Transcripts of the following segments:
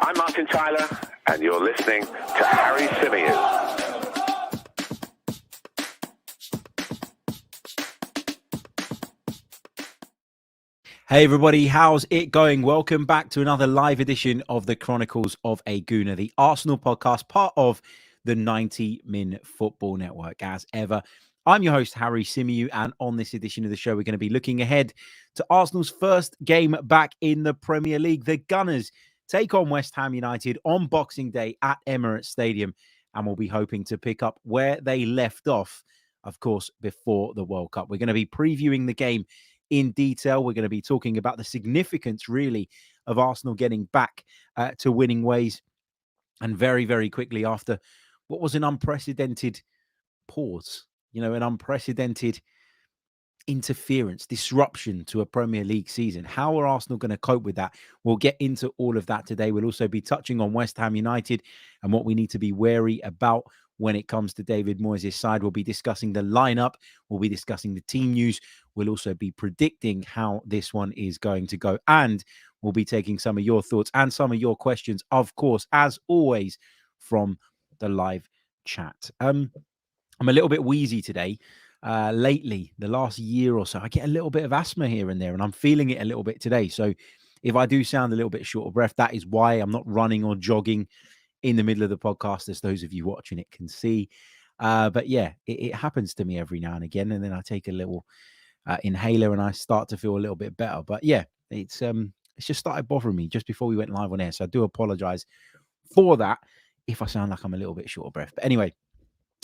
I'm Martin Tyler, and you're listening to Harry Symeou. Hey everybody, how's it going? Welcome back to another live edition of the Chronicles of a Gooner, the Arsenal podcast, part of the 90 Min Football Network. As ever, I'm your host, Harry Symeou, and on this edition of the show, we're going to be looking ahead to Arsenal's first game back in the Premier League. The Gunners take on West Ham United on Boxing Day at Emirates Stadium, and we'll be hoping to pick up where they left off, of course, before the World Cup. We're going to be previewing the game in detail. We're going to be talking about the significance, really, of Arsenal getting back to winning ways. And very, very quickly, after what was an unprecedented pause, an unprecedented interference, disruption to a Premier League season. How are Arsenal going to cope with that? We'll get into all of that today. We'll also be touching on West Ham United and what we need to be wary about when it comes to David Moyes' side. We'll be discussing the lineup. We'll be discussing the team news. We'll also be predicting how this one is going to go. And we'll be taking some of your thoughts and some of your questions, of course, as always, from the live chat. I'm a little bit wheezy today. Lately, the last year or so, I get a little bit of asthma here and there, and I'm feeling it a little bit today. So if I do sound a little bit short of breath, that is why. I'm not running or jogging in the middle of the podcast, as those of you watching it can see. But yeah, it happens to me every now and again, and then I take a little inhaler and I start to feel a little bit better. But yeah, it's just started bothering me just before we went live on air. So I do apologize for that if I sound like I'm a little bit short of breath. But anyway,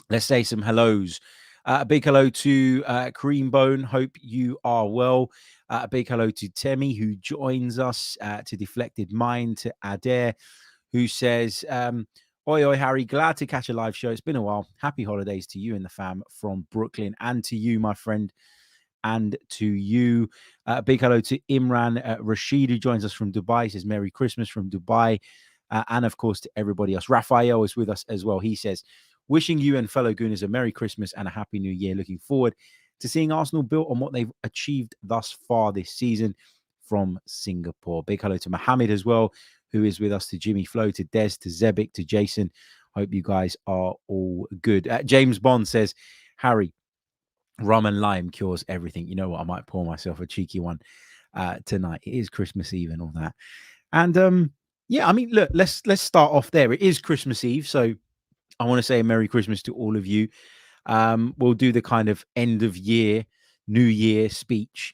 let's say some hellos. A big hello to Creambone. Hope you are well. A big hello to Temi, who joins us, to Deflected Mind, to Adair, who says, oi, oi, Harry, glad to catch a live show. It's been a while. Happy holidays to you and the fam from Brooklyn, and to you, my friend, and to you. Big hello to Imran Rashid, who joins us from Dubai. He says, Merry Christmas from Dubai. And of course, to everybody else. Raphael is with us as well. He says, wishing you and fellow Gooners a Merry Christmas and a Happy New Year. Looking forward to seeing Arsenal built on what they've achieved thus far this season from Singapore. Big hello to Mohammed as well, who is with us, to Jimmy Flo, to Des, to Zebik, to Jason. Hope you guys are all good. James Bond says, Harry, rum and lime cures everything. You know what? I might pour myself a cheeky one tonight. It is Christmas Eve and all that. And yeah, I mean, look, let's start off there. It is Christmas Eve, so I want to say a Merry Christmas to all of you. We'll do the kind of end of year, New Year speech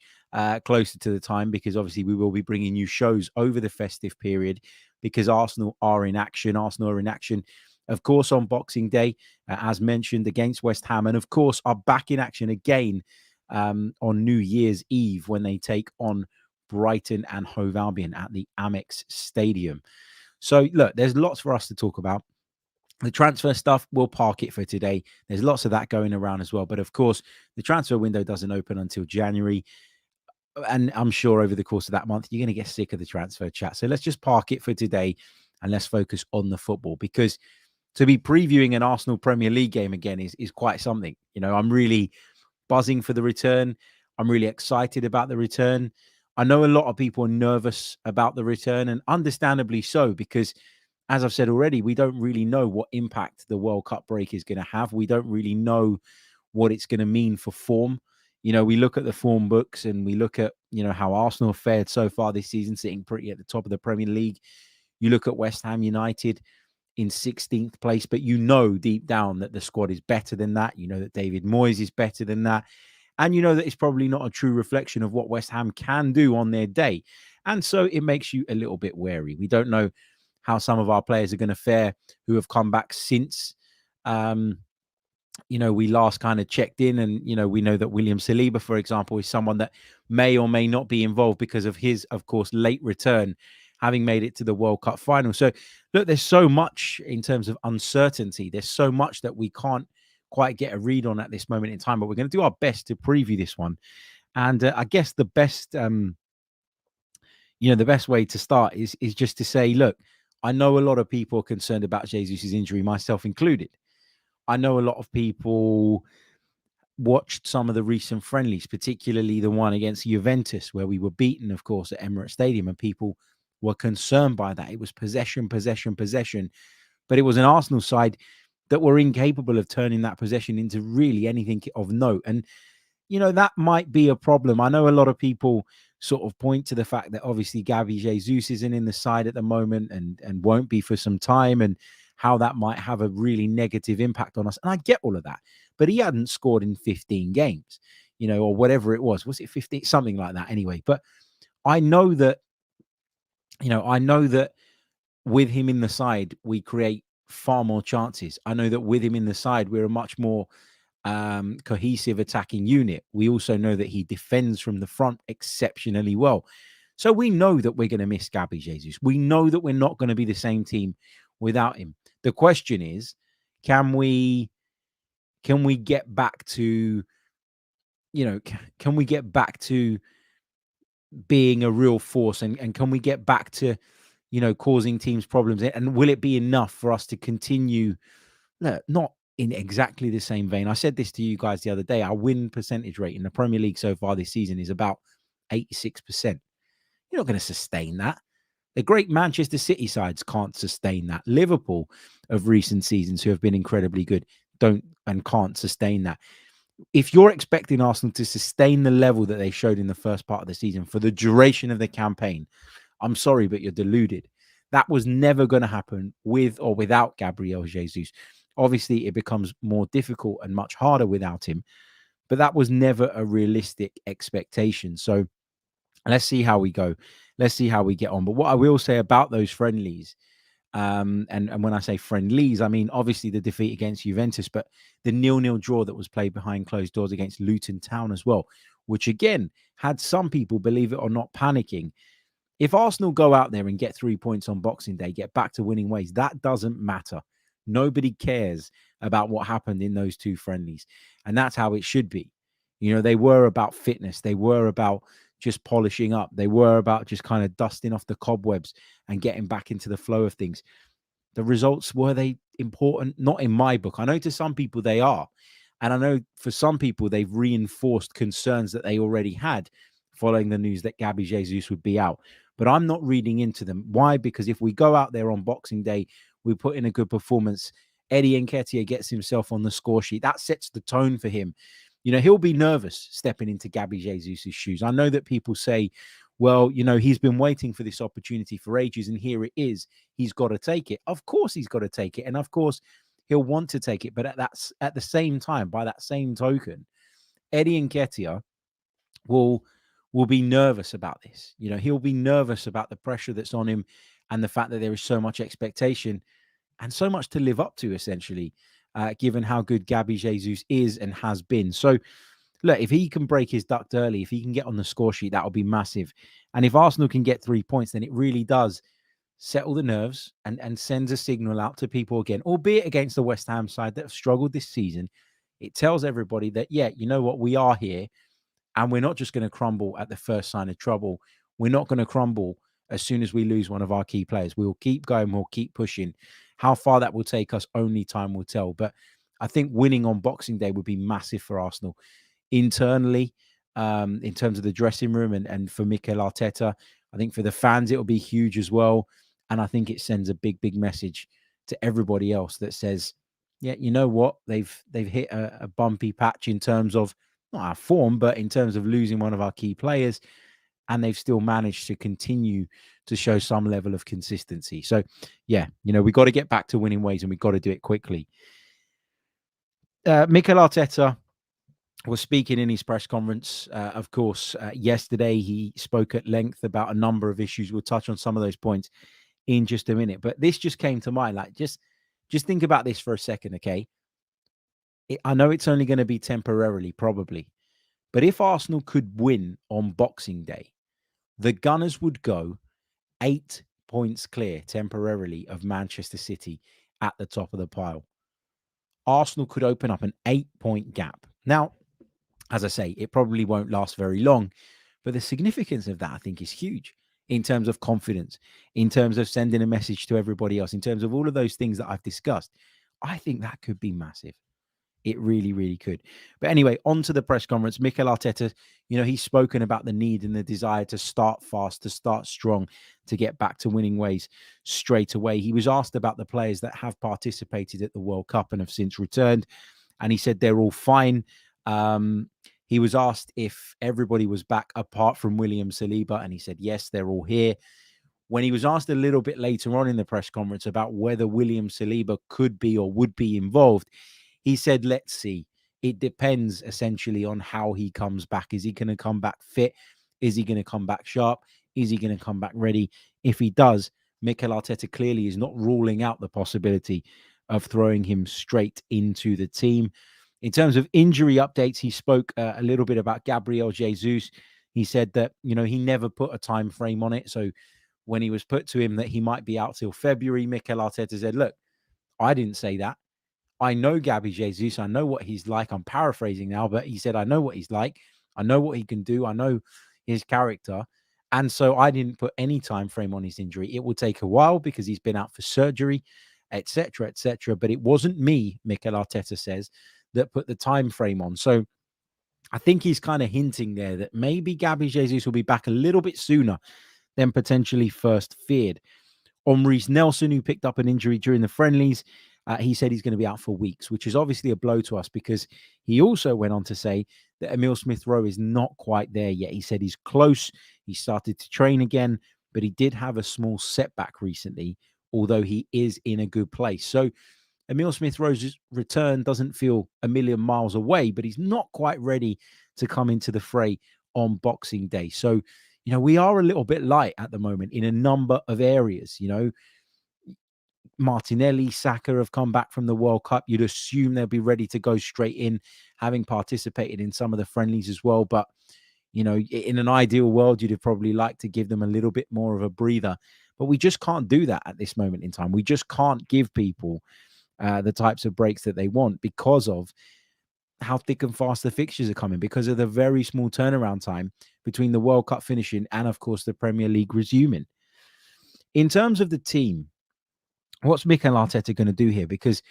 closer to the time, because obviously we will be bringing you shows over the festive period, because Arsenal are in action. Arsenal are in action, of course, on Boxing Day, as mentioned, against West Ham, and of course are back in action again on New Year's Eve when they take on Brighton and Hove Albion at the Amex Stadium. So look, there's lots for us to talk about. The transfer stuff, we'll park it for today. There's lots of that going around as well. But of course, the transfer window doesn't open until January. And I'm sure over the course of that month, you're going to get sick of the transfer chat. So let's just park it for today and let's focus on the football, because to be previewing an Arsenal Premier League game again is quite something. I'm really buzzing for the return. I'm really excited about the return. I know a lot of people are nervous about the return, and understandably so, because as I've said already, we don't really know what impact the World Cup break is going to have. We don't really know what it's going to mean for form. We look at the form books and we look at, how Arsenal have fared so far this season, sitting pretty at the top of the Premier League. You look at West Ham United in 16th place, but deep down that the squad is better than that. That David Moyes is better than that. And that it's probably not a true reflection of what West Ham can do on their day. And so it makes you a little bit wary. We don't know how some of our players are going to fare who have come back since, we last kind of checked in. And, we know that William Saliba, for example, is someone that may or may not be involved because of his, of course, late return, having made it to the World Cup final. So, look, there's so much in terms of uncertainty. There's so much that we can't quite get a read on at this moment in time, but we're going to do our best to preview this one. And I guess the best, the best way to start is just to say, look, I know a lot of people are concerned about Jesus' injury, myself included. I know a lot of people watched some of the recent friendlies, particularly the one against Juventus, where we were beaten, of course, at Emirates Stadium, and people were concerned by that. It was possession, possession, possession. But it was an Arsenal side that were incapable of turning that possession into really anything of note. And, that might be a problem. I know a lot of people sort of point to the fact that obviously Gabby Jesus isn't in the side at the moment and won't be for some time, and how that might have a really negative impact on us. And I get all of that. But he hadn't scored in 15 games, or whatever it was. Was it 15? Something like that anyway. But I know that, with him in the side, we create far more chances. I know that with him in the side, we're a much more cohesive attacking unit. We also know that he defends from the front exceptionally well. So we know that we're going to miss Gabby Jesus. We know that we're not going to be the same team without him. The question is, can we get back to, can we get back to being a real force, and can we get back to, causing teams problems? And will it be enough for us to continue? No, not in exactly the same vein. I said this to you guys the other day. Our win percentage rate in the Premier League so far this season is about 86%. You're not going to sustain that. The great Manchester City sides can't sustain that. Liverpool of recent seasons, who have been incredibly good, don't and can't sustain that. If you're expecting Arsenal to sustain the level that they showed in the first part of the season for the duration of the campaign, I'm sorry, but you're deluded. That was never going to happen with or without Gabriel Jesus. Obviously, it becomes more difficult and much harder without him, but that was never a realistic expectation. So let's see how we go. Let's see how we get on. But what I will say about those friendlies, and when I say friendlies, I mean obviously the defeat against Juventus, but the 0-0 draw that was played behind closed doors against Luton Town as well, which again had some people, believe it or not, panicking. If Arsenal go out there and get 3 points on Boxing Day, get back to winning ways, that doesn't matter. Nobody cares about what happened in those two friendlies. And that's how it should be. They were about fitness. They were about just polishing up. They were about just kind of dusting off the cobwebs and getting back into the flow of things. The results, were they important? Not in my book. I know to some people they are. And I know for some people they've reinforced concerns that they already had following the news that Gabby Jesus would be out. But I'm not reading into them. Why? Because if we go out there on Boxing Day, we put in a good performance, Eddie Nketiah gets himself on the score sheet. That sets the tone for him. He'll be nervous stepping into Gabby Jesus' shoes. I know that people say, well, he's been waiting for this opportunity for ages, and here it is. He's got to take it. Of course he's got to take it. And of course he'll want to take it. But at the same time, by that same token, Eddie Nketiah will be nervous about this. He'll be nervous about the pressure that's on him and the fact that there is so much expectation and so much to live up to, essentially, given how good Gabby Jesus is and has been. So, look, if he can break his duck early, if he can get on the score sheet, that'll be massive. And if Arsenal can get 3 points, then it really does settle the nerves and sends a signal out to people again, albeit against the West Ham side that have struggled this season. It tells everybody that, yeah, you know what, we are here. And we're not just going to crumble at the first sign of trouble. We're not going to crumble as soon as we lose one of our key players. We'll keep going. We'll keep pushing. How far that will take us, only time will tell. But I think winning on Boxing Day would be massive for Arsenal internally, in terms of the dressing room and for Mikel Arteta. I think for the fans, it'll be huge as well. And I think it sends a big, big message to everybody else that says, yeah, you know what? They've hit a bumpy patch in terms of not our form, but in terms of losing one of our key players, and they've still managed to continue to show some level of consistency. So, yeah, we got to get back to winning ways, and we got to do it quickly. Mikel Arteta was speaking in his press conference. Of course, yesterday he spoke at length about a number of issues. We'll touch on some of those points in just a minute, but this just came to mind. Like, just think about this for a second, okay? I know it's only going to be temporarily, probably. But if Arsenal could win on Boxing Day, the Gunners would go 8 points clear temporarily of Manchester City at the top of the pile. Arsenal could open up an 8-point gap. Now, as I say, it probably won't last very long, but the significance of that, I think, is huge in terms of confidence, in terms of sending a message to everybody else, in terms of all of those things that I've discussed. I think that could be massive. It really, really could. But anyway, on to the press conference. Mikel Arteta, he's spoken about the need and the desire to start fast, to start strong, to get back to winning ways straight away. He was asked about the players that have participated at the World Cup and have since returned, and he said they're all fine. He was asked if everybody was back apart from William Saliba, and he said, yes, they're all here. When he was asked a little bit later on in the press conference about whether William Saliba could be or would be involved, he said, let's see. It depends essentially on how he comes back. Is he going to come back fit? Is he going to come back sharp? Is he going to come back ready? If he does, Mikel Arteta clearly is not ruling out the possibility of throwing him straight into the team. In terms of injury updates, he spoke a little bit about Gabriel Jesus. He said that, he never put a time frame on it. So when he was put to him that he might be out till February, Mikel Arteta said, look, I didn't say that. I know Gabby Jesus. I know what he's like. I'm paraphrasing now, but he said, I know what he's like. I know what he can do. I know his character. And so I didn't put any time frame on his injury. It will take a while because he's been out for surgery, etc., etc. But it wasn't me, Mikel Arteta says, that put the time frame on. So I think he's kind of hinting there that maybe Gabby Jesus will be back a little bit sooner than potentially first feared. On Reece Nelson, who picked up an injury during the friendlies, he said he's going to be out for weeks, which is obviously a blow to us because he also went on to say that Emile Smith-Rowe is not quite there yet. He said he's close. He started to train again, but he did have a small setback recently, although he is in a good place. So Emile Smith-Rowe's return doesn't feel a million miles away, but he's not quite ready to come into the fray on Boxing Day. So, we are a little bit light at the moment in a number of areas. Martinelli, Saka have come back from the World Cup. You'd assume they'll be ready to go straight in, having participated in some of the friendlies as well. But, in an ideal world, you'd have probably liked to give them a little bit more of a breather. But we just can't do that at this moment in time. We just can't give people the types of breaks that they want because of how thick and fast the fixtures are coming, because of the very small turnaround time between the World Cup finishing and, of course, the Premier League resuming. In terms of the team, what's Mikel Arteta going to do here? Because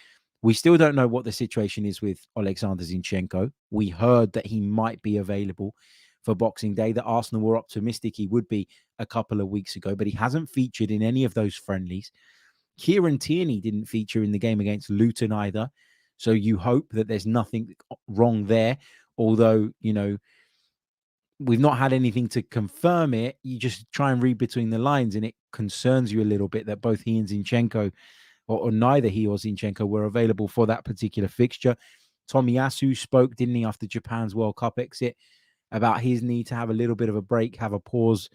we still don't know what the situation is with Alexander Zinchenko. We heard that he might be available for Boxing Day, that Arsenal were optimistic he would be a couple of weeks ago, but he hasn't featured in any of those friendlies. Kieran Tierney didn't feature in the game against Luton either. So you hope that there's nothing wrong there. Although, we've not had anything to confirm it. You just try and read between the lines, and it concerns you a little bit that both he and Zinchenko, or neither he or Zinchenko, were available for that particular fixture. Tomiyasu spoke, didn't he, after Japan's World Cup exit, about his need to have a little bit of a break, have a pause,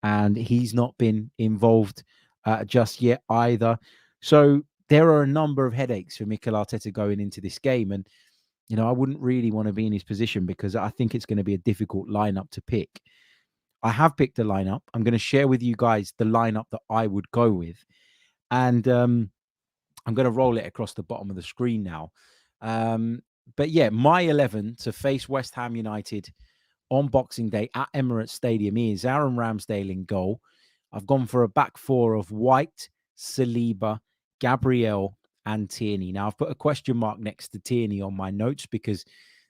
and he's not been involved just yet either. So there are a number of headaches for Mikel Arteta going into this game. And, I wouldn't really want to be in his position because I think it's going to be a difficult lineup to pick. I have picked a lineup. I'm going to share with you guys the lineup that I would go with. And I'm going to roll it across the bottom of the screen now. But yeah, my 11 to face West Ham United on Boxing Day at Emirates Stadium is Aaron Ramsdale in goal. I've gone for a back four of White, Saliba, Gabriel, and Tierney. Now, I've put a question mark next to Tierney on my notes because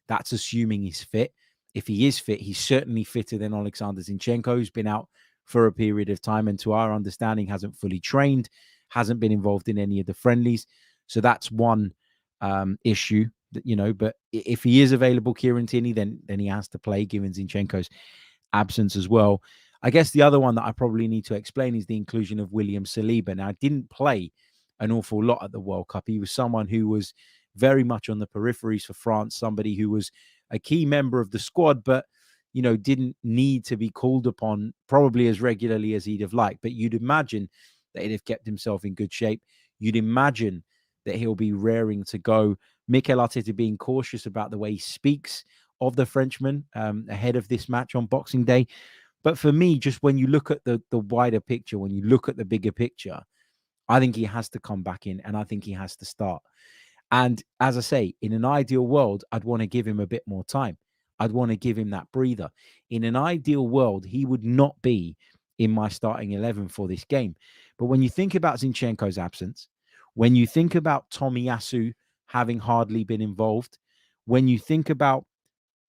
that's assuming he's fit. If he is fit, he's certainly fitter than Alexander Zinchenko, who's been out for a period of time and, to our understanding, hasn't fully trained, hasn't been involved in any of the friendlies. So that's one issue. But if he is available, Kieran Tierney, then he has to play, given Zinchenko's absence as well. I guess the other one that I probably need to explain is the inclusion of William Saliba. Now, I didn't play an awful lot at the World Cup. He was someone who was very much on the peripheries for France, somebody who was a key member of the squad, but, didn't need to be called upon probably as regularly as he'd have liked. But you'd imagine that he'd have kept himself in good shape. You'd imagine that he'll be raring to go. Mikel Arteta being cautious about the way he speaks of the Frenchman ahead of this match on Boxing Day. But for me, just when you look at the wider picture, when you look at the bigger picture, I think he has to come back in, and I think he has to start. And as I say, in an ideal world, I'd want to give him a bit more time. I'd want to give him that breather. In an ideal world, he would not be in my starting 11 for this game. But when you think about Zinchenko's absence, when you think about Tomiyasu having hardly been involved, when you think about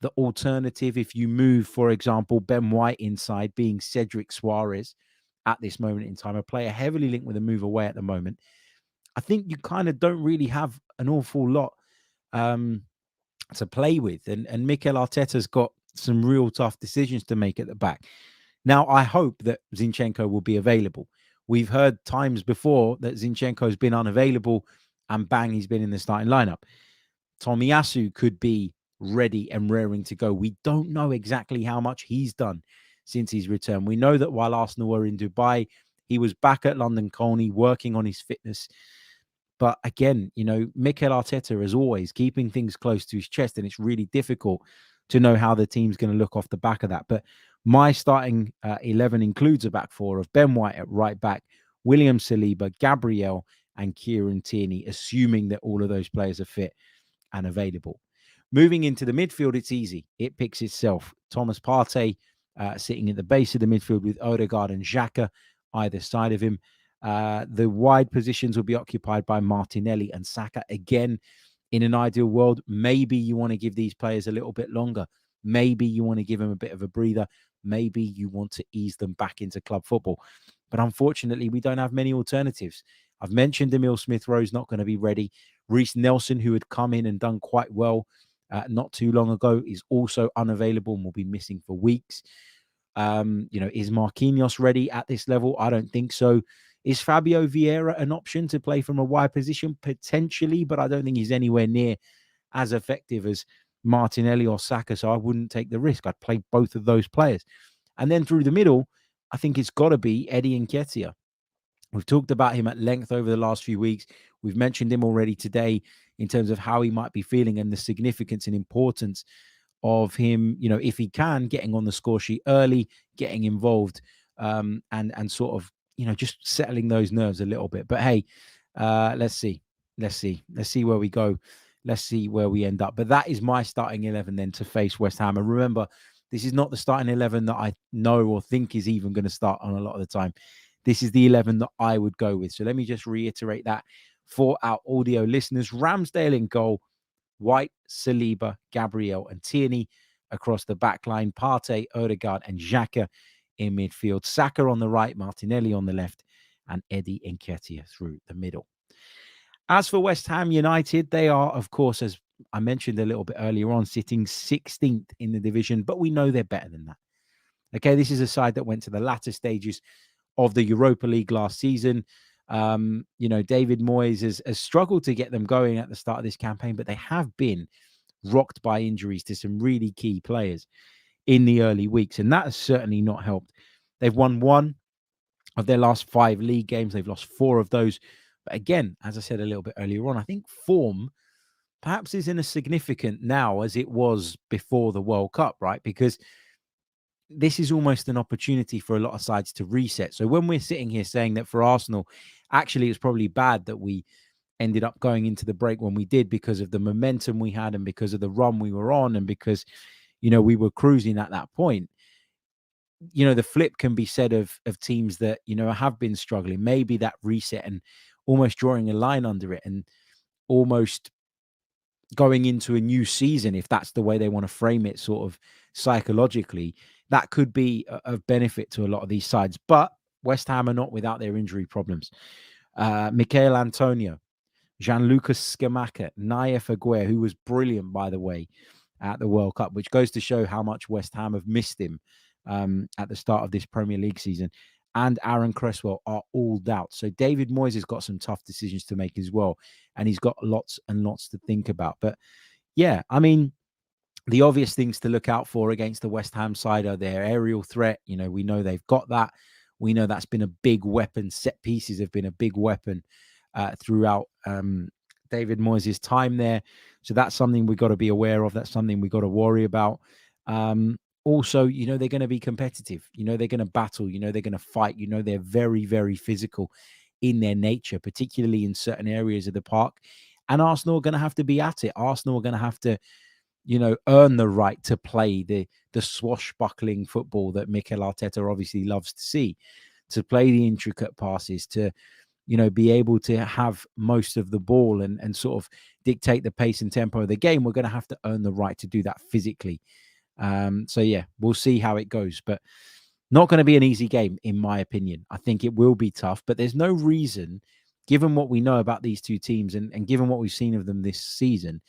the alternative, if you move, for example, Ben White inside, being Cedric Suarez at this moment in time, a player heavily linked with a move away at the moment, I think you kind of don't really have an awful lot to play with. And Mikel Arteta's got some real tough decisions to make at the back. Now, I hope that Zinchenko will be available. We've heard times before that Zinchenko's been unavailable and bang, he's been in the starting lineup. Tomiyasu could be ready and raring to go. We don't know exactly how much he's done since his return. We know that while Arsenal were in Dubai, he was back at London Colney working on his fitness. But again, Mikel Arteta, as always, keeping things close to his chest, and it's really difficult to know how the team's going to look off the back of that. But my starting 11 includes a back four of Ben White at right back, William Saliba, Gabriel, and Kieran Tierney, assuming that all of those players are fit and available. Moving into the midfield, it's easy. It picks itself. Thomas Partey sitting at the base of the midfield with Odegaard and Xhaka either side of him. The wide positions will be occupied by Martinelli and Saka. Again, in an ideal world, maybe you want to give these players a little bit longer. Maybe you want to give them a bit of a breather. Maybe you want to ease them back into club football. But unfortunately, we don't have many alternatives. I've mentioned Emile Smith-Rowe's not going to be ready. Reece Nelson, who had come in and done quite well not too long ago, is also unavailable and will be missing for weeks. Is Marquinhos ready at this level? I don't think so. Is Fabio Vieira an option to play from a wide position? Potentially, but I don't think he's anywhere near as effective as Martinelli or Saka, so I wouldn't take the risk. I'd play both of those players. And then through the middle, I think it's got to be Eddie Nketiah. We've talked about him at length over the last few weeks. We've mentioned him already today in terms of how he might be feeling and the significance and importance of him, if he can, getting on the score sheet early, getting involved, and sort of, just settling those nerves a little bit. But hey, let's see where we go. Let's see where we end up. But that is my starting 11 then to face West Ham. And remember, this is not the starting 11 that I know or think is even going to start on a lot of the time. This is the 11 that I would go with. So let me just reiterate that for our audio listeners. Ramsdale in goal, White, Saliba, Gabriel, and Tierney across the back line. Partey, Odegaard, and Xhaka in midfield. Saka on the right, Martinelli on the left, and Eddie Nketiah through the middle. As for West Ham United, they are, of course, as I mentioned a little bit earlier on, sitting 16th in the division, but we know they're better than that. Okay, this is a side that went to the latter stages of the Europa League last season. David Moyes has struggled to get them going at the start of this campaign, but they have been rocked by injuries to some really key players in the early weeks, and that has certainly not helped. They've won 1 of their last 5 league games. They've lost 4 of those. But again, as I said a little bit earlier on, I think form perhaps isn't as significant now as it was before the World Cup, right? Because this is almost an opportunity for a lot of sides to reset. So when we're sitting here saying that for Arsenal, actually, it's probably bad that we ended up going into the break when we did because of the momentum we had and because of the run we were on and because, we were cruising at that point. The flip can be said of teams that, have been struggling. Maybe that reset and almost drawing a line under it and almost going into a new season, if that's the way they want to frame it sort of psychologically, that could be of benefit to a lot of these sides. But West Ham are not without their injury problems. Michail Antonio, Gianluca Scamacca, Naif Aguirre, who was brilliant, by the way, at the World Cup, which goes to show how much West Ham have missed him at the start of this Premier League season, and Aaron Cresswell are all doubts. So David Moyes has got some tough decisions to make as well, and he's got lots and lots to think about. But yeah, I mean, the obvious things to look out for against the West Ham side are their aerial threat. We know they've got that. We know that's been a big weapon. Set pieces have been a big weapon throughout David Moyes' time there. So that's something we've got to be aware of. That's something we've got to worry about. Also, they're going to be competitive. They're going to battle. They're going to fight. They're very, very physical in their nature, particularly in certain areas of the park. And Arsenal are going to have to be at it. Arsenal are going to have to, earn the right to play the swashbuckling football that Mikel Arteta obviously loves to see, to play the intricate passes, to, be able to have most of the ball and sort of dictate the pace and tempo of the game, we're going to have to earn the right to do that physically. So yeah, we'll see how it goes, but not going to be an easy game, in my opinion. I think it will be tough, but there's no reason, given what we know about these two teams and given what we've seen of them this season,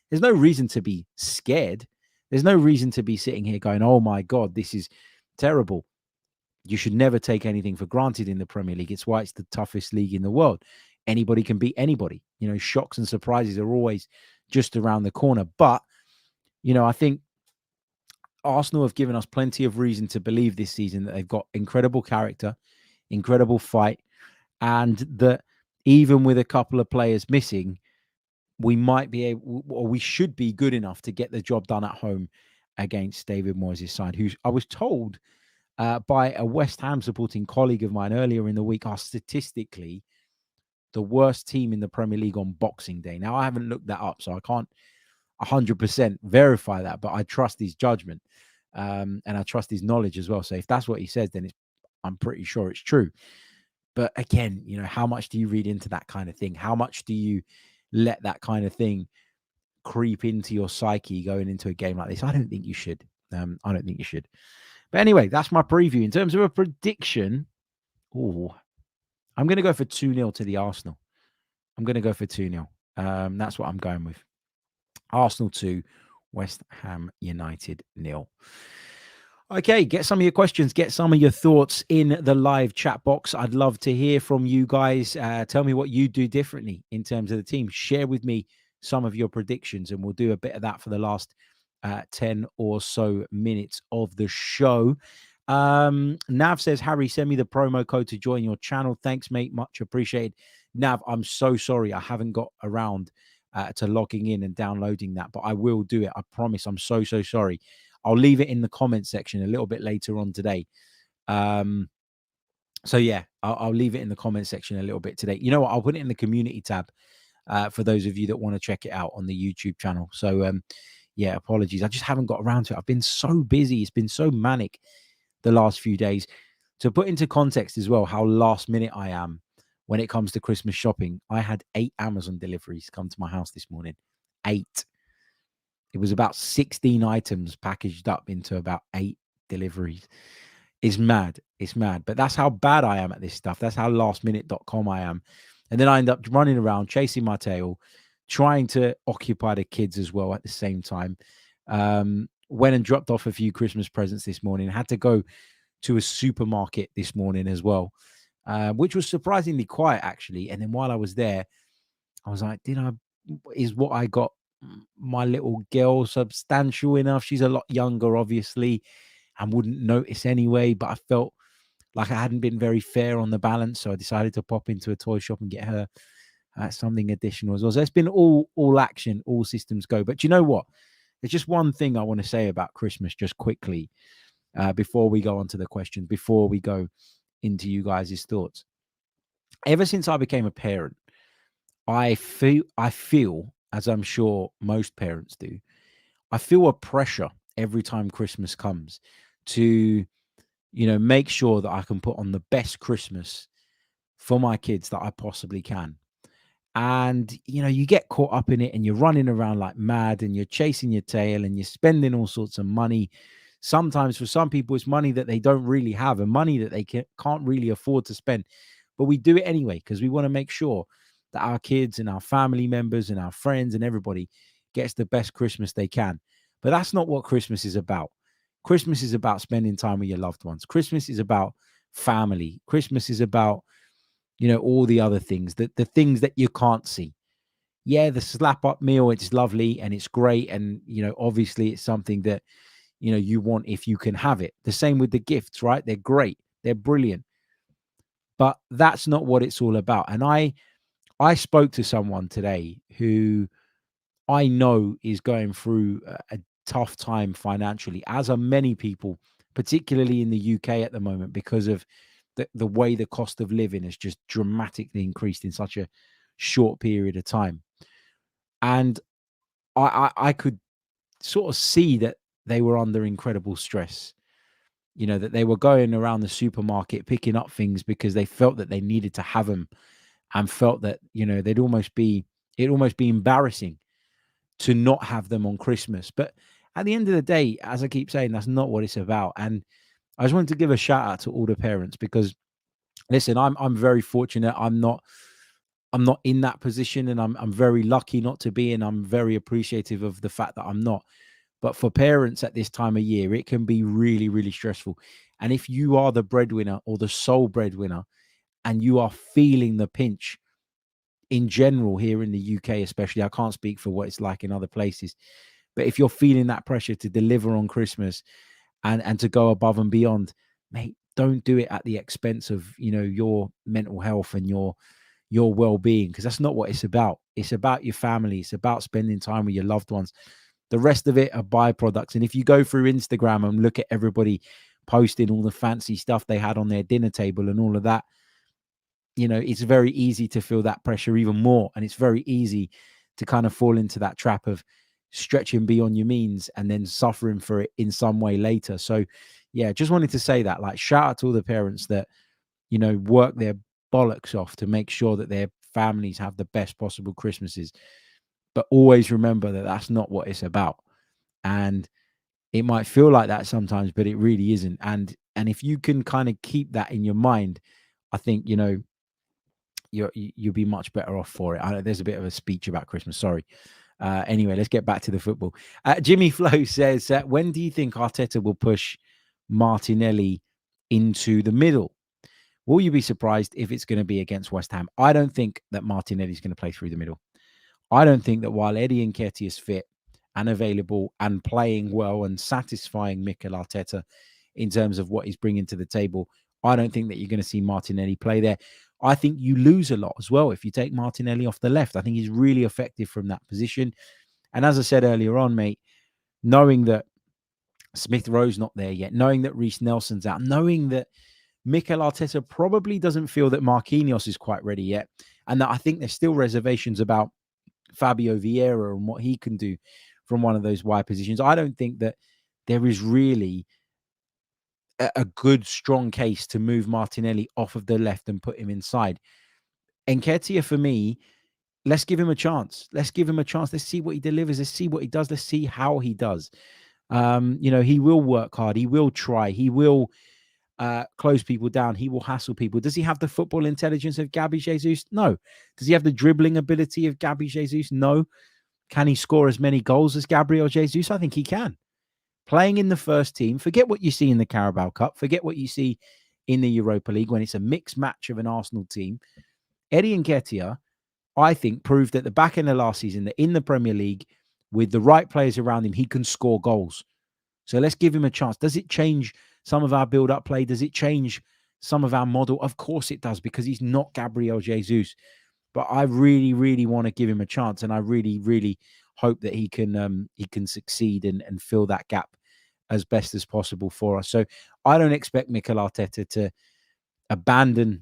there's no reason to be scared. There's no reason to be sitting here going, oh my God, this is terrible. You should never take anything for granted in the Premier League. It's why it's the toughest league in the world. Anybody can beat anybody. Shocks and surprises are always just around the corner. But, I think Arsenal have given us plenty of reason to believe this season that they've got incredible character, incredible fight, and that even with a couple of players missing, we might be able, or we should be good enough to get the job done at home against David Moyes' side, who I was told by a West Ham supporting colleague of mine earlier in the week are statistically the worst team in the Premier League on Boxing Day. Now, I haven't looked that up, so I can't 100% verify that, but I trust his judgment and I trust his knowledge as well. So if that's what he says, then I'm pretty sure it's true. But again, how much do you read into that kind of thing? How much do you let that kind of thing creep into your psyche going into a game like this? I don't think you should. I don't think you should. But anyway, that's my preview. In terms of a prediction, I'm going to go for 2-0 to the Arsenal. I'm going to go for 2-0. That's what I'm going with. Arsenal 2, West Ham United 0. Okay, get some of your questions, get some of your thoughts in the live chat box. I'd love to hear from you guys. Tell me what you do differently in terms of the team. Share with me some of your predictions, and we'll do a bit of that for the last 10 or so minutes of the show. Nav says, Harry, send me the promo code to join your channel. Thanks, mate. Much appreciated. Nav, I'm so sorry I haven't got around to logging in and downloading that, but I will do it. I promise. I'm so sorry. I'll leave it in the comment section a little bit later on today. So yeah, I'll leave it in the comment section a little bit today. You know what? I'll put it in the community tab for those of you that want to check it out on the YouTube channel. So yeah, apologies. I just haven't got around to it. I've been so busy. It's been so manic the last few days. To put into context as well how last minute I am when it comes to Christmas shopping, I had 8 Amazon deliveries come to my house this morning. 8. It was about 16 items packaged up into about 8 deliveries. It's mad. It's mad. But that's how bad I am at this stuff. That's how lastminute.com I am. And then I end up running around, chasing my tail, trying to occupy the kids as well at the same time. Went and dropped off a few Christmas presents this morning. Had to go to a supermarket this morning as well, which was surprisingly quiet, actually. And then while I was there, I was like, is what I got my little girl substantial enough? She's a lot younger, obviously, and wouldn't notice anyway, but I felt like I hadn't been very fair on the balance, so I decided to pop into a toy shop and get her something additional as well. So it's been all action, all systems go. But you know what? There's just one thing I want to say about Christmas just quickly before we go on to the questions, before we go into you guys' thoughts. Ever since I became a parent, I feel, as I'm sure most parents do, I feel a pressure every time Christmas comes to, make sure that I can put on the best Christmas for my kids that I possibly can. And, you get caught up in it and you're running around like mad and you're chasing your tail and you're spending all sorts of money. Sometimes for some people, it's money that they don't really have and money that they can't really afford to spend. But we do it anyway because we want to make sure that our kids and our family members and our friends and everybody gets the best Christmas they can. But that's not what Christmas is about. Christmas is about spending time with your loved ones. Christmas is about family. Christmas is about, all the other things, the things that you can't see. Yeah, the slap up meal, it's lovely and it's great. And, obviously it's something that, you want if you can have it. The same with the gifts, right? They're great. They're brilliant. But that's not what it's all about. And I spoke to someone today who I know is going through a tough time financially, as are many people, particularly in the UK at the moment, because of the way the cost of living has just dramatically increased in such a short period of time. And I could sort of see that they were under incredible stress, that they were going around the supermarket picking up things because they felt that they needed to have them and felt that, it'd almost be embarrassing to not have them on Christmas. But at the end of the day, as I keep saying, that's not what it's about. And I just wanted to give a shout out to all the parents, because listen, I'm very fortunate. I'm not in that position, and I'm very lucky not to be, and I'm very appreciative of the fact that I'm not. But for parents at this time of year, it can be really, really stressful. And if you are the breadwinner or the sole breadwinner, and you are feeling the pinch in general here in the UK, especially, I can't speak for what it's like in other places, but if you're feeling that pressure to deliver on Christmas and to go above and beyond, mate, don't do it at the expense of, your mental health and your well-being, because that's not what it's about. It's about your family. It's about spending time with your loved ones. The rest of it are byproducts. And if you go through Instagram and look at everybody posting all the fancy stuff they had on their dinner table and all of that, it's very easy to feel that pressure even more. And it's very easy to kind of fall into that trap of stretching beyond your means and then suffering for it in some way later. So yeah, just wanted to say that, like, shout out to all the parents that, work their bollocks off to make sure that their families have the best possible Christmases. But always remember that that's not what it's about. And it might feel like that sometimes, but it really isn't. And if you can kind of keep that in your mind, I think, you'll be much better off for it. I know there's a bit of a speech about Christmas. Sorry. Anyway, let's get back to the football. Jimmy Flo says, when do you think Arteta will push Martinelli into the middle? Will you be surprised if it's going to be against West Ham? I don't think that Martinelli is going to play through the middle. I don't think that while Eddie Nketiah is fit and available and playing well and satisfying Mikel Arteta in terms of what he's bringing to the table, I don't think that you're going to see Martinelli play there. I think you lose a lot as well if you take Martinelli off the left. I think he's really effective from that position. And as I said earlier on, mate, knowing that Smith Rowe's not there yet, knowing that Reece Nelson's out, knowing that Mikel Arteta probably doesn't feel that Marquinhos is quite ready yet, and that I think there's still reservations about Fabio Vieira and what he can do from one of those wide positions. I don't think that there is really a good, strong case to move Martinelli off of the left and put him inside. Nketiah, for me, let's give him a chance. Let's give him a chance. Let's see what he delivers. Let's see what he does. Let's see how he does. He will work hard. He will try. He will close people down. He will hassle people. Does he have the football intelligence of Gabby Jesus? No. Does he have the dribbling ability of Gabby Jesus? No. Can he score as many goals as Gabriel Jesus? I think he can. Playing in the first team, forget what you see in the Carabao Cup, forget what you see in the Europa League when it's a mixed match of an Arsenal team. Eddie Nketiah, I think, proved at the back end of last season that in the Premier League, with the right players around him, he can score goals. So let's give him a chance. Does it change some of our build-up play? Does it change some of our model? Of course it does, because he's not Gabriel Jesus. But I really, really want to give him a chance, and I really, really hope that he can succeed and fill that gap as best as possible for us. So I don't expect Mikel Arteta to abandon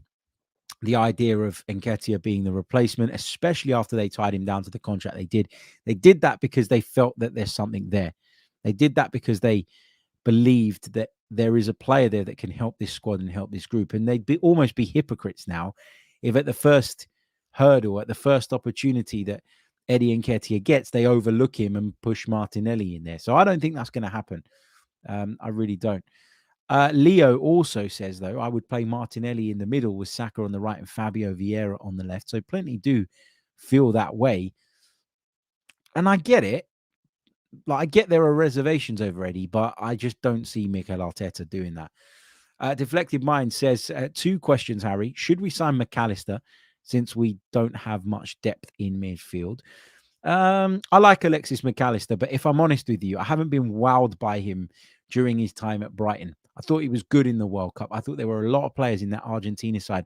the idea of Nketiah being the replacement, especially after they tied him down to the contract they did. They did that because they felt that there's something there. They did that because they believed that there is a player there that can help this squad and help this group. And they'd almost be hypocrites now if at the first hurdle, at the first opportunity that Eddie Nketiah gets, they overlook him and push Martinelli in there. So I don't think that's going to happen. I really don't. Leo also says, though, I would play Martinelli in the middle with Saka on the right and Fabio Vieira on the left. So plenty do feel that way. And I get it. Like, I get there are reservations over Eddie, but I just don't see Mikel Arteta doing that. Deflected Mind says, 2 questions, Harry. Should we sign McAllister since we don't have much depth in midfield? I like Alexis McAllister, but if I'm honest with you, I haven't been wowed by him during his time at Brighton. I thought he was good in the World Cup. I thought there were a lot of players in that Argentina side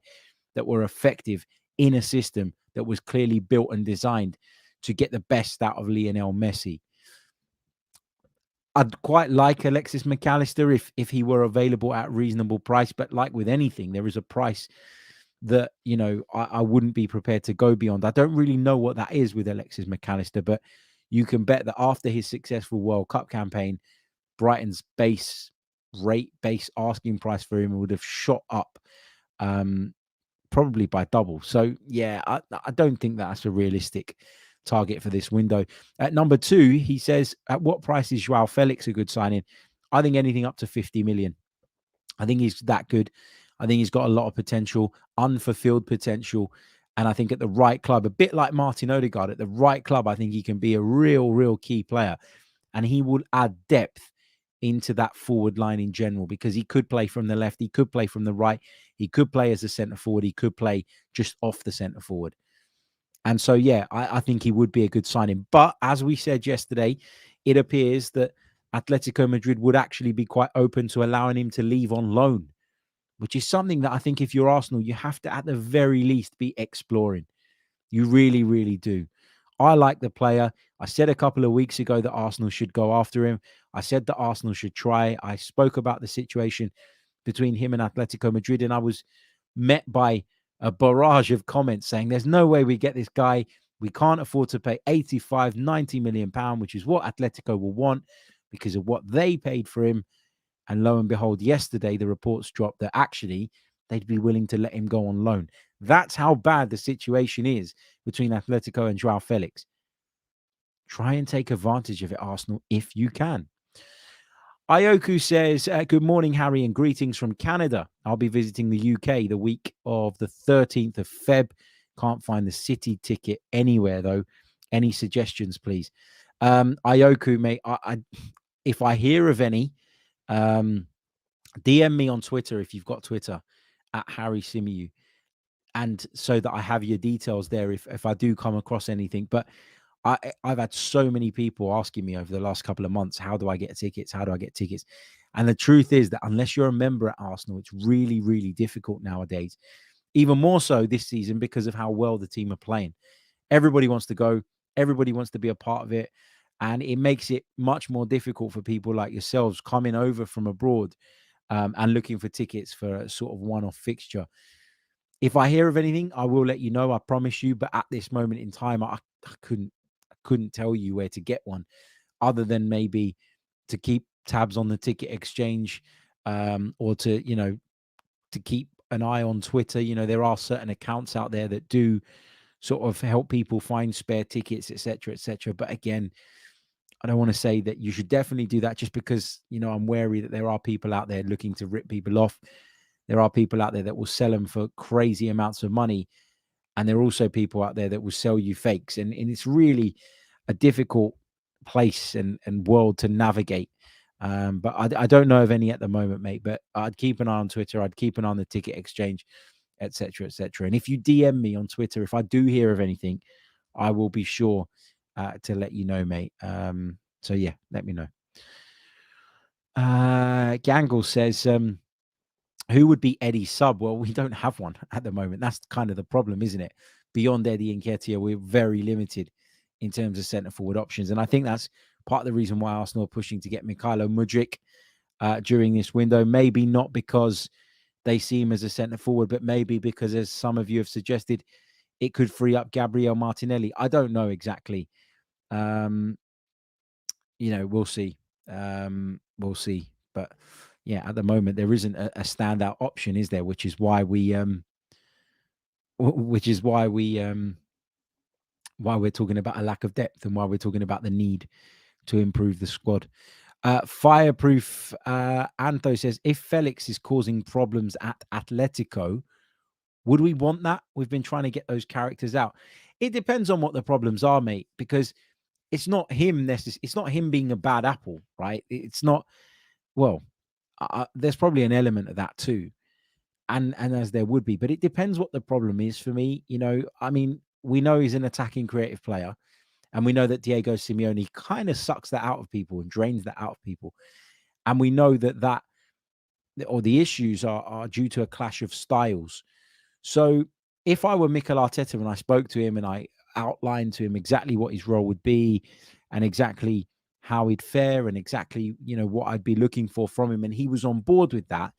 that were effective in a system that was clearly built and designed to get the best out of Lionel Messi. I'd quite like Alexis McAllister if he were available at a reasonable price, but like with anything, there is a price that, I wouldn't be prepared to go beyond. I don't really know what that is with Alexis McAllister, but you can bet that after his successful World Cup campaign, Brighton's base asking price for him would have shot up probably by double. So yeah, I don't think that's a realistic target for this window. At number 2, he says, at what price is Joao Felix a good signing? I think anything up to 50 million. I think he's that good. I think he's got a lot of potential, unfulfilled potential. And I think at the right club, a bit like Martin Odegaard, at the right club, I think he can be a real key player. And he will add depth into that forward line in general, because he could play from the left, he could play from the right, he could play as a centre forward, he could play just off the centre forward. And so, yeah, I think he would be a good signing. But as we said yesterday, it appears that Atletico Madrid would actually be quite open to allowing him to leave on loan, which is something that I think if you're Arsenal, you have to at the very least be exploring. You really do. I like the player. I said a couple of weeks ago that Arsenal should go after him. I said that Arsenal should try. I spoke about the situation between him and Atletico Madrid, and I was met by a barrage of comments saying there's no way we get this guy. We can't afford to pay 85, 90 million pounds, which is what Atletico will want because of what they paid for him. And lo and behold, yesterday the reports dropped that actually they'd be willing to let him go on loan. That's how bad the situation is between Atletico and Joao Felix. Try and take advantage of it, Arsenal, if you can. Ioku says, good morning, Harry, and greetings from Canada. I'll be visiting the UK the week of the 13th of Feb. Can't find the city ticket anywhere, though. Any suggestions, please? Ioku, mate, if I hear of any, DM me on Twitter if you've got Twitter, at Harry Symeou, and so that I have your details there if I do come across anything. But I've had so many people asking me over the last couple of months, how do I get tickets? How do I get tickets? And the truth is that unless you're a member at Arsenal, it's really difficult nowadays. Even more so this season because of how well the team are playing. Everybody wants to go. Everybody wants to be a part of it. And it makes it much more difficult for people like yourselves coming over from abroad and looking for tickets for a sort of one-off fixture. If I hear of anything, I will let you know, I promise you. But at this moment in time, I couldn't tell you where to get one, other than maybe to keep tabs on the ticket exchange, or to keep an eye on Twitter. There are certain accounts out there that do sort of help people find spare tickets, etc. But again, I don't want to say that you should definitely do that just because I'm wary that there are people out there looking to rip people off. There are people out there that will sell them for crazy amounts of money. And there are also people out there that will sell you fakes. And it's really a difficult place and world to navigate. But I don't know of any at the moment, mate. But I'd keep an eye on Twitter. I'd keep an eye on the ticket exchange, etc. And if you DM me on Twitter, if I do hear of anything, I will be sure to let you know, mate. So, yeah, let me know. Gangle says, who would be Eddie's sub? Well, we don't have one at the moment. That's kind of the problem, isn't it? Beyond Eddie and Nketiah, we're very limited in terms of centre forward options. And I think that's part of the reason why Arsenal are pushing to get Mykhailo Mudryk during this window. Maybe not because they see him as a centre forward, but maybe because, as some of you have suggested, it could free up Gabriel Martinelli. I don't know exactly. We'll see. We'll see. But yeah, at the moment there isn't a standout option, is there? Which is why why we're talking about a lack of depth and why we're talking about the need to improve the squad. Fireproof Anto says, if Felix is causing problems at Atletico, would we want that? We've been trying to get those characters out. It depends on what the problems are, mate, because it's not him it's not him being a bad apple, right? It's not. Well, there's probably an element of that too, and as there would be, but it depends what the problem is for me. I mean, we know he's an attacking creative player, and we know that Diego Simeone kind of sucks that out of people and drains that out of people, and we know that or the issues are due to a clash of styles. So if I were Mikel Arteta and I spoke to him and I outlined to him exactly what his role would be and exactly how he'd fare and exactly, what I'd be looking for from him, and he was on board with that,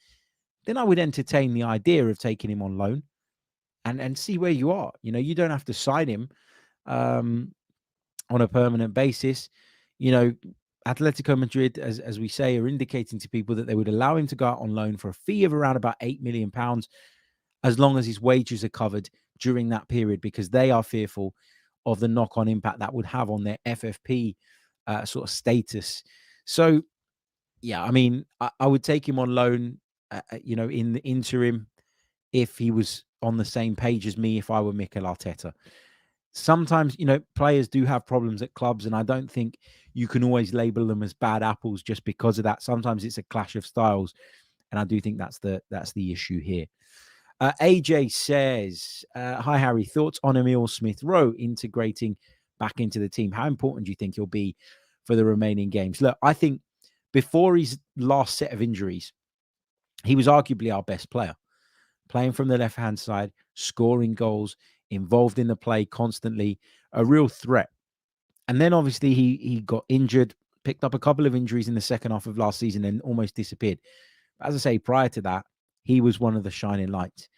then I would entertain the idea of taking him on loan and see where you are. You don't have to sign him on a permanent basis. Atletico Madrid, as we say, are indicating to people that they would allow him to go out on loan for a fee of around about £8 million. as long as his wages are covered during that period, because they are fearful of the knock-on impact that would have on their FFP sort of status. So, yeah, I mean, I would take him on loan, in the interim, if he was on the same page as me, if I were Mikel Arteta. Sometimes, players do have problems at clubs, and I don't think you can always label them as bad apples just because of that. Sometimes it's a clash of styles, and I do think that's the issue here. AJ says, hi, Harry. Thoughts on Emile Smith-Rowe integrating back into the team? How important do you think he'll be for the remaining games? Look, I think before his last set of injuries, he was arguably our best player. Playing from the left-hand side, scoring goals, involved in the play constantly, a real threat. And then obviously he got injured, picked up a couple of injuries in the second half of last season and almost disappeared. As I say, prior to that, he was one of the shining lights.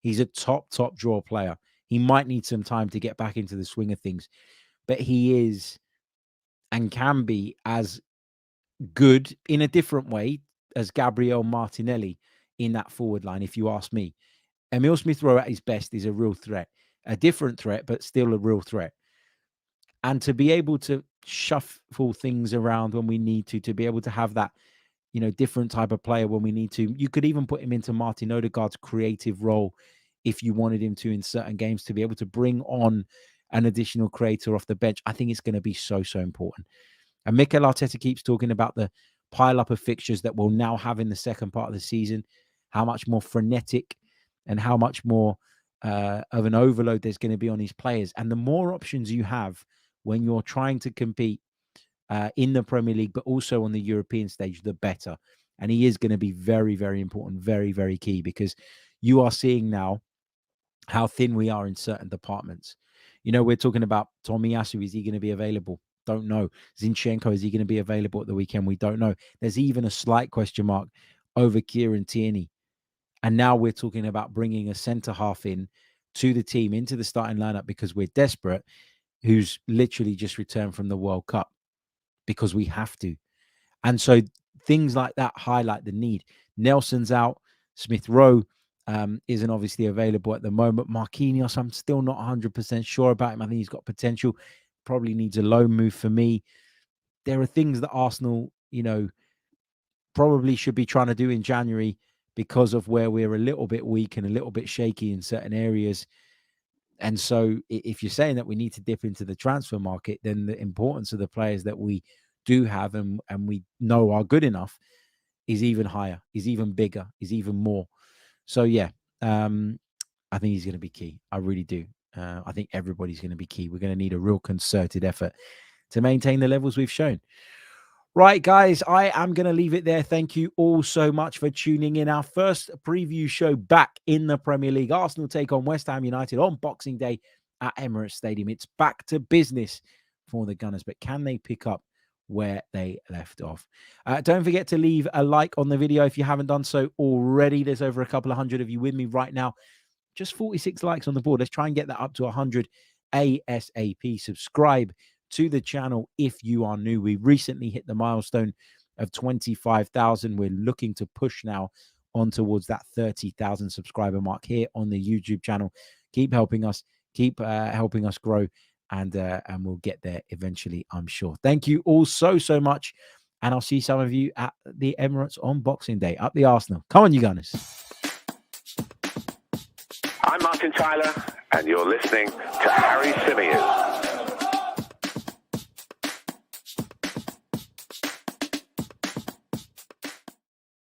He's a top draw player. He might need some time to get back into the swing of things, but he is and can be as good in a different way as Gabriel Martinelli in that forward line, if you ask me. Emile Smith-Rowe at his best is a real threat, a different threat, but still a real threat. And to be able to shuffle things around when we need to be able to have that, different type of player when we need to. You could even put him into Martin Odegaard's creative role if you wanted him to in certain games, to be able to bring on an additional creator off the bench. I think it's going to be so important. And Mikel Arteta keeps talking about the pile up of fixtures that we'll now have in the second part of the season, how much more frenetic and how much more of an overload there's going to be on these players. And the more options you have when you're trying to compete in the Premier League, but also on the European stage, the better. And he is going to be very, very important, very, very key, because you are seeing now how thin we are in certain departments. We're talking about Tomiyasu. Is he going to be available? Don't know. Zinchenko, is he going to be available at the weekend? We don't know. There's even a slight question mark over Kieran Tierney. And now we're talking about bringing a centre-half in to the team, into the starting lineup, because we're desperate, who's literally just returned from the World Cup, because we have to. And so things like that highlight the need. Nelson's out. Smith-Rowe isn't obviously available at the moment. Marquinhos, I'm still not 100% sure about him. I think he's got potential. Probably needs a loan move for me. There are things that Arsenal, probably should be trying to do in January, because of where we're a little bit weak and a little bit shaky in certain areas. And so if you're saying that we need to dip into the transfer market, then the importance of the players that we do have and we know are good enough is even higher, is even bigger, is even more. So, yeah, I think he's going to be key. I really do. I think everybody's going to be key. We're going to need a real concerted effort to maintain the levels we've shown. Right, guys, I am going to leave it there. Thank you all so much for tuning in. Our first preview show back in the Premier League. Arsenal take on West Ham United on Boxing Day at Emirates Stadium. It's back to business for the Gunners, but can they pick up where they left off? Don't forget to leave a like on the video if you haven't done so already. There's over a couple of hundred of you with me right now. Just 46 likes on the board. Let's try and get that up to 100 ASAP. Subscribe to the channel if you are new. We recently hit the milestone of 25,000. We're looking to push now on towards that 30,000 subscriber mark here on the YouTube channel. Keep helping us, keep helping us grow, and we'll get there eventually, I'm sure. Thank you all so much, and I'll see some of you at the Emirates on Boxing Day. Up the Arsenal. Come on, you Gunners. I'm Martin Tyler, and you're listening to Harry Symeou.